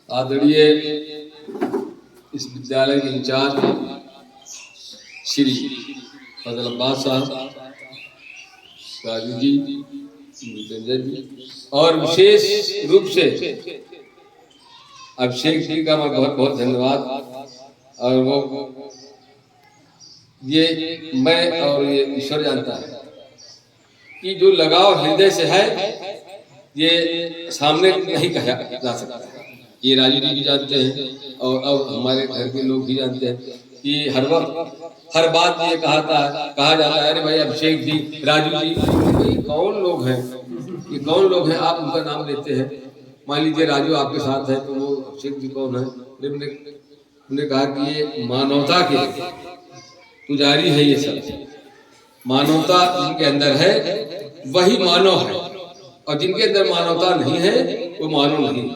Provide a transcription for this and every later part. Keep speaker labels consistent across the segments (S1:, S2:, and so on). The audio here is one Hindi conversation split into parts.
S1: आदरणीय इस विद्यालय के इंचार्ज श्री फजल अब्बास साहब, राजू जी, मृत्युंजय जी और विशेष रूप से अभिषेक जी का मैं बहुत बहुत धन्यवाद। और वो ये मैं और ये ईश्वर जानता है कि जो लगाव हृदय से है ये सामने नहीं कहा जा सकता। ये राजू जी भी जानते हैं और हमारे घर के लोग भी जानते हैं कि हर वक्त हर बात ये कहा जाता है, अरे भाई अभिषेक जी, राजू जी, ये कौन लोग हैं, ये कौन लोग हैं, आप उनका नाम लेते हैं। मान लीजिए राजू आपके साथ है तो वो अभिषेक जी कौन है। हमने कहा कि ये मानवता के पुजारी है, ये सब मानवता जिनके अंदर है वही मानव है, और जिनके अंदर मानवता नहीं है वो मानव नहीं।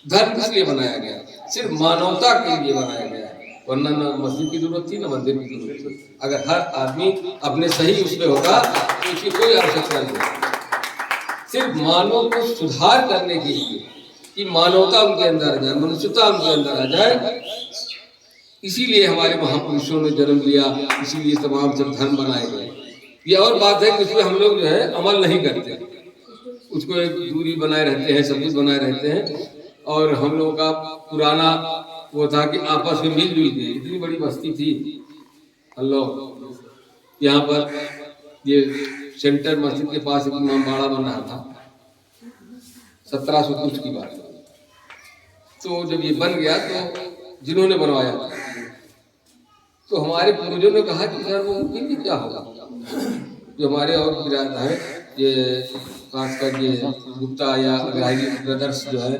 S1: धर्म किस लिए बनाया गया? सिर्फ मानवता के लिए बनाया गया है, वरना न मस्जिद की जरूरत थी न मंदिर की जरूरत थी। अगर हर आदमी अपने सही उसमें होगा तो उसकी कोई आवश्यकता नहीं। सिर्फ मानव को सुधार करने के लिए कि मानवता उनके अंदर आ जाए, मनुष्यता उनके अंदर आ जाए, इसीलिए हमारे महापुरुषों ने जन्म लिया, इसीलिए तमाम सब धर्म बनाए गए। ये और बात है कि उसमें हम लोग जो है अमल नहीं करते, उसको एक दूरी बनाए रहते हैं, सब कुछ बनाए रहते हैं। और हम लोगों का पुराना वो था कि आपस में मिलजुल के, इतनी बड़ी बस्ती थी अल्लाह, यहाँ पर ये सेंटर मस्जिद के पास एक इमामबाड़ा बन रहा था, 1700 कुछ की बात। तो जब ये बन गया तो जिन्होंने बनवाया तो हमारे पूर्वजों ने कहा कि सर वो इनकी क्या होगा, जो हमारे और बिरादर है ये खासकर ये गुप्ता या अग्रहारी ब्रदर्स जो है,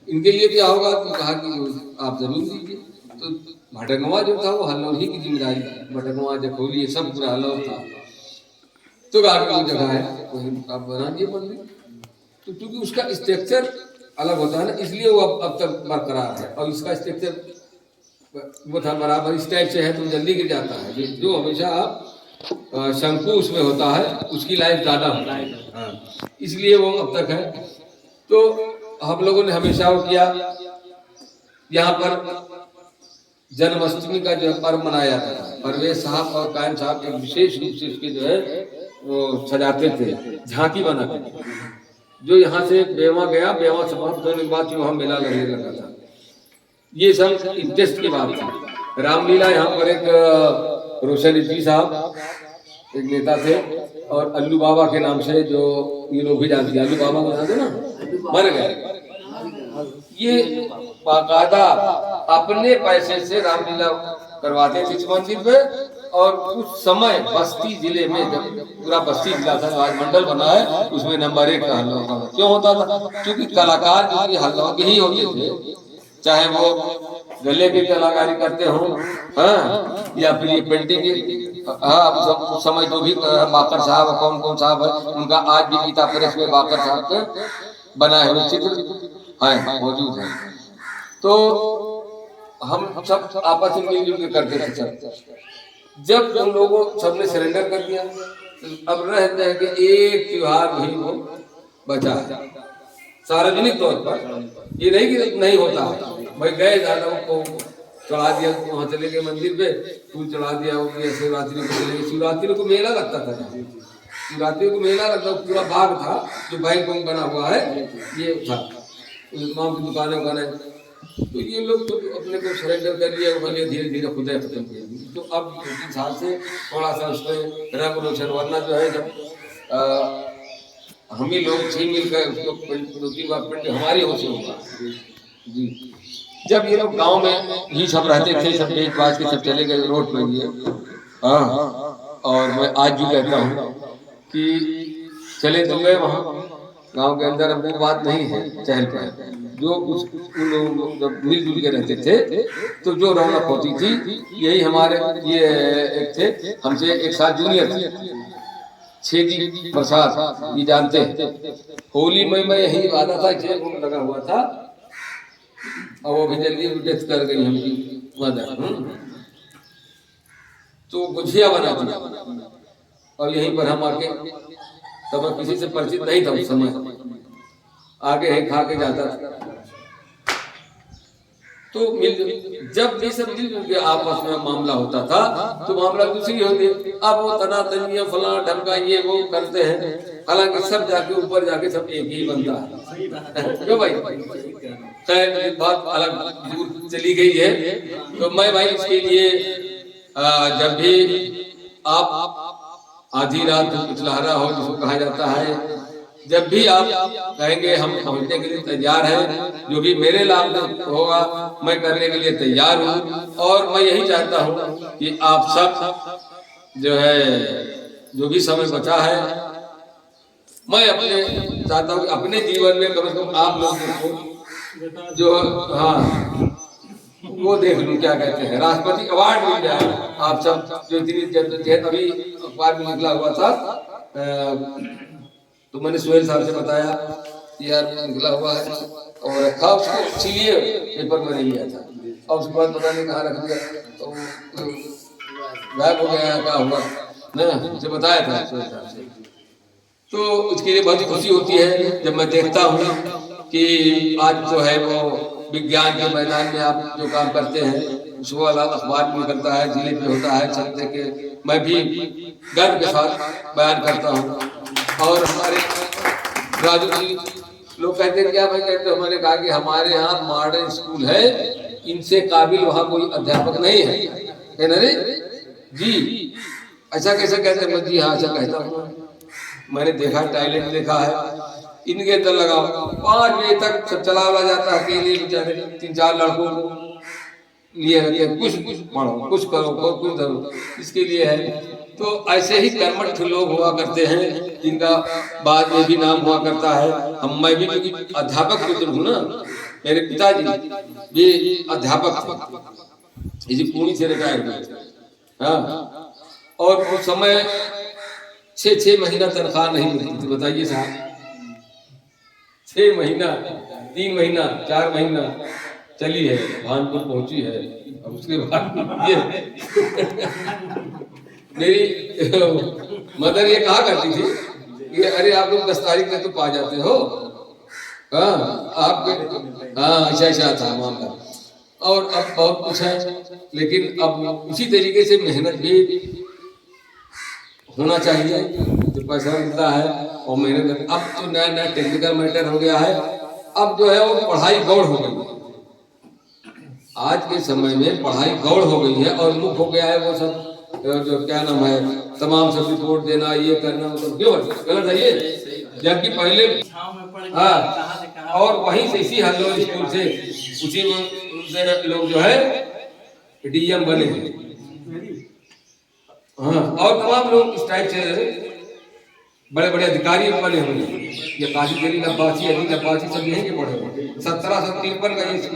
S1: इनके लिए क्या होगा। तो कहा कि आप जमीन दीजिए। तो भटकवा जो था वो हल्लौर ही की जिम्मेदारी थी, भटकवा जखोली ये सब पूरा हल्लौर था। तो वो जगह है वही आप बना दिए मंदिर। तो क्योंकि उसका स्ट्रक्चर अलग होता है ना, इसलिए वो अब तक बरकरार है। और इसका स्ट्रक्चर वो था बराबर इस टाइप से है तो जल्दी गिर जाता है। जो हमेशा शंकु उसमें होता है उसकी लाइफ ज़्यादा होता है, हाँ, इसलिए वो अब तक है। तो हम लोगों ने हमेशा वो किया, यहाँ पर जन्माष्टमी का जो पर्व मनाया जाता था, परवेज साहब और कायम साहब एक विशेष रूप से उसके जो है वो सजाते थे, झांकी बनाते थे। जो यहाँ से बेवा गया, बेवा समाप्त होने के बाद जो वहाँ मेला लगने लगा था, ये सब इंटरेस्ट की बात थी। रामलीला यहाँ पर एक रोशन जी साहब एक नेता थे, और अल्लू बाबा के नाम से जो ये लोग भी जानते हैं, अल्लू बाबा को जानते ना, मर गए। ये बाकायदा अपने पैसे से रामलीला करवाते थे इस मंदिर पे। और उस समय बस्ती जिले में, जब पूरा बस्ती जिला था, आज मंडल बना है, उसमें नंबर 1 का हल्लौर का क्यों होता था? क्योंकि कलाकार जो कि हल्लौर के ही होते थे, चाहे वो गले की कलाकारी करते हो, हाँ, या फिर ये पेंटिंग की, हाँ, उस समय जो भी बाकर साहब कौन कौन साहब है, उनका आज भी गीता प्रेस में बाकर साहब के बनाए हुए चित्र है मौजूद है। तो हम सब आपस में मिलजुल के करते थे सब। जब उन लोगों सबने सरेंडर कर दिया, अब रहते हैं कि एक त्योहार भी वो बचा है सार्वजनिक तौर पर। ये नहीं कि नहीं होता है, भाई गए ज्यादा को चढ़ा दिया, वहाँ चले गए मंदिर पे, फूल चढ़ा दिया, वो शिवरात्रि को चले गए। शिवरात्रि को मेला लगता था, शिवरात्रि को मेला लगता, पूरा बाग था जो बैंक बना हुआ है, ये था तमाम की दुकानें उकानें। तो ये लोग तो अपने को सरेंडर कर लिया, बोलिए धीरे धीरे खुदा खत्म किया। तो अब 2-3 साल से थोड़ा सा उसमें रंग रोशन, वरना जो है जब हम ही लोग छह मिलकर उसको 2-3 बार पेंट हमारी हो से होगा जी। जब ये लोग गांव में ही सब रहते थे, सब बेच बाज के सब चले गए रोड पे ये, हाँ। और मैं आज भी कहता हूँ कि चले तो गए वहाँ गांव के अंदर, अब वो बात नहीं है चहल पहल। जो उन लोग जब मिलजुल के रहते थे तो जो रौनक होती थी, यही हमारे ये एक थे हमसे 1 साल जूनियर थे, छेदी प्रसाद, ये जानते हैं। होली में मैं यही आता था, जेल लगा हुआ था, और वो भी जल्दी डेथ कर गई हमकी मदर। तो गुझिया बनाती और यहीं पर हम आके, तब मैं किसी से परिचित नहीं था उस समय, आगे ही खा के जाता था। तो जब भी सब मिलजुल के आपस में मामला होता था तो मामला दूसरी होती। अब वो तना तनिया फला ढमका ये वो करते हैं, हालांकि सब जाके ऊपर जाके सब एक ही बनता है। क्यों भाई? खैर बात अलग दूर चली गई है। तो मैं भाई इसके लिए जब भी आप आधी रात पिछलहरा हो जिसको कहा जाता है, जब भी आप कहेंगे हम पहुंचने के लिए तैयार हैं, जो भी मेरे लाभ होगा मैं करने के लिए तैयार हूँ। और मैं यही चाहता हूँ कि आप सब जो है जो भी समय बचा है, मैं अपने चाहता हूँ अपने जीवन में कम से कम आप लोग जो वो देख लूं क्या कहते हैं राष्ट्रपति अवार्ड मिल जाए आप सब। जो अभी अखबार में निकला हुआ था, तो मैंने सुहेल साहब से बताया कि यार निकला हुआ है और रखा उसको, इसीलिए पेपर में नहीं गया था। और उसके बाद पता नहीं कहाँ रख दिया, तो गायब हो गया, क्या हुआ ना, मुझे बताया था सुहेल साहब से। तो उसके लिए बहुत खुशी होती है जब मैं देखता हूँ कि आज जो है वो विज्ञान के मैदान में आप जो काम करते हैं, उसको अखबार में निकलता है, जिले पे होता है, छपते के मैं भी गर्व के साथ बयान करता हूँ। और हमारे राजू जी लोग कहते हैं क्या भाई, कहते हमारे कहा कि हमारे यहाँ मॉडर्न स्कूल है, इनसे काबिल वहाँ कोई अध्यापक नहीं है ना रे जी। ऐसा कैसे कहते हैं? जी हाँ ऐसा कहता हूँ, मैंने देखा, टैलेंट देखा है इनके अंदर लगा। 5 बजे तक सब चला वाला जाता है, अकेले बेचारे 3-4 लड़कों को लिए रहते, कुछ पढ़ो कुछ करो कुछ करो, इसके लिए है। तो ऐसे ही कर्मठ लोग हुआ करते हैं जिनका बाद में भी नाम हुआ करता है। हम मैं भी क्योंकि अध्यापक पुत्र हूँ ना, मेरे पिताजी भी अध्यापक इसी पुणे से रिटायर हुए। हाँ, और उस समय 6 महीना तनख्वाह नहीं मिलती थी, बताइए साहब। 6 महीना, 3 महीना, 4 महीना चली है, भानपुर पहुंची है। अब उसके बाद ये मेरी मदर ये कहा करती थी कि अरे आप लोग 10 तारीख में तो पा जाते हो। हाँ आपके हाँ ऐसा था मामला। और अब बहुत कुछ है, लेकिन अब उसी तरीके से मेहनत भी होना चाहिए। जो पैसा मिलता है और मेहनत, अब तो नया नया टेक्निकल मैटर हो गया है। अब जो है वो पढ़ाई गौड़ हो गई, आज के समय में पढ़ाई गौड़ हो गई है और मुख हो गया है वो सब जो क्या नाम है, तमाम सब रिपोर्ट देना, ये करना, मतलब क्यों गलत है ये। जबकि पहले हाँ, और वहीं से इसी हल्लोल स्कूल से उसी में लोग जो है डीएम बने हैं। हाँ, और तमाम लोग इस टाइप से बड़े बड़े अधिकारी बने होंगे। ये काजी गरी नब्बासी, अली नब्बासी सब यहीं के पढ़े हुए। 1753 का ये स्कूल